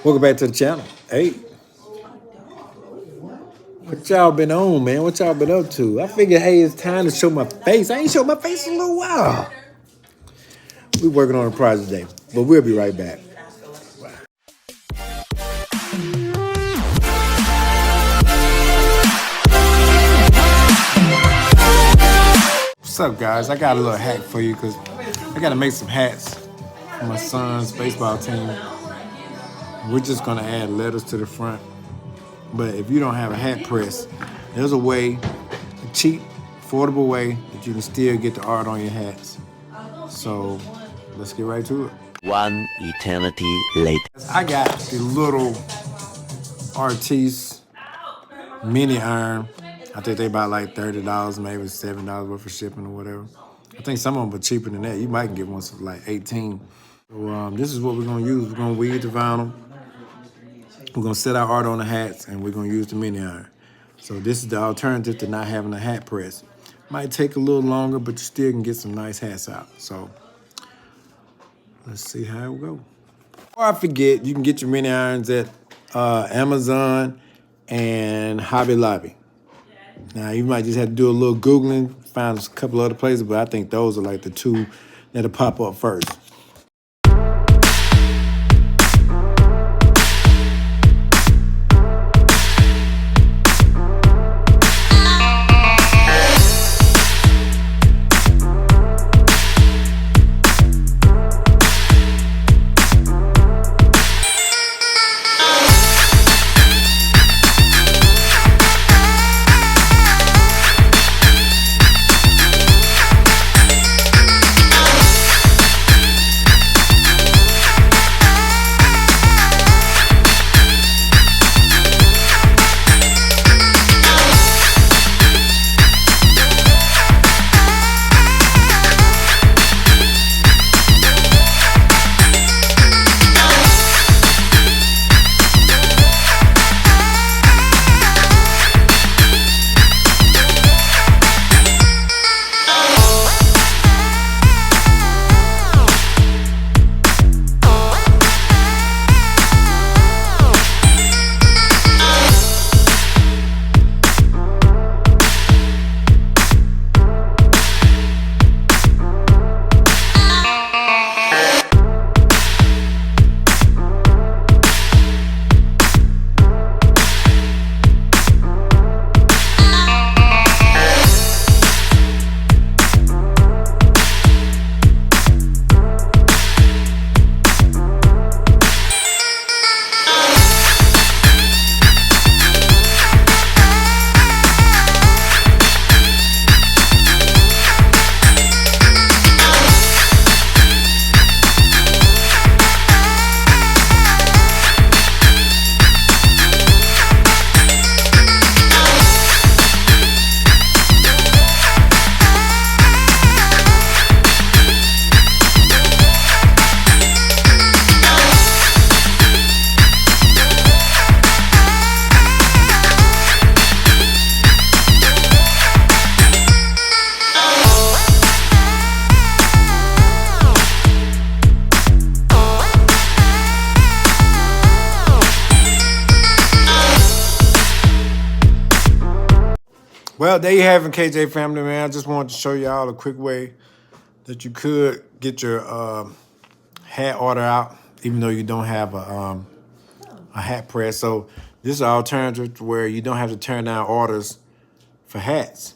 Welcome back to the channel. Hey, what y'all been on, man? What y'all been up to? I figured, hey, it's time to show my face. I ain't showed my face in a little while. We working on a project today, but we'll be right back. What's up, guys? I got a little hack for you because I got to make some hats for my son's baseball team. We're just going to add letters to the front. But if you don't have a hat press, there's a way, a cheap, affordable way that you can still get the art on your hats. So let's get right to it. One eternity later. I got the little Artis mini iron. I think they about like $30, maybe $7 worth of shipping or whatever. I think some of them are cheaper than that. You might get one for like 18. So this is what we're gonna use. We're gonna weed the vinyl. We're gonna set our art on the hats, and we're gonna use the mini iron. So this is the alternative to not having a hat press. Might take a little longer, but you still can get some nice hats out. So let's see how it goes. Before I forget, you can get your mini irons at Amazon and Hobby Lobby. Now, you might just have to do a little Googling, find a couple other places, but I think those are like the two that'll pop up first. Well, there you have it, KJ family, man. I just wanted to show y'all a quick way that you could get your hat order out, even though you don't have a hat press. So this is an alternative to where you don't have to turn down orders for hats.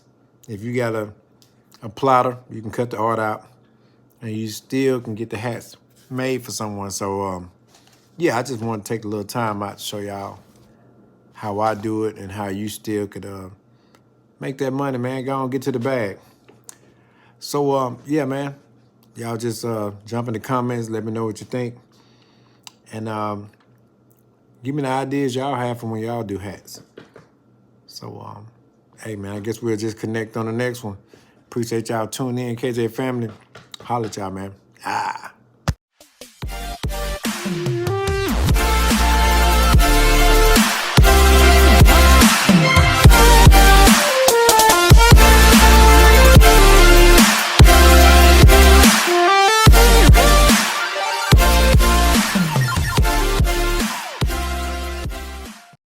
If you got a plotter, you can cut the art out, and you still can get the hats made for someone. So yeah, I just want to take a little time out to show y'all how I do it and how you still could make that money, man. Go on, get to the bag. So, yeah, man. Y'all just jump in the comments. Let me know what you think. And give me the ideas y'all have from when y'all do hats. So, hey, man, I guess we'll just connect on the next one. Appreciate y'all tuning in. KJ family, holla at y'all, man.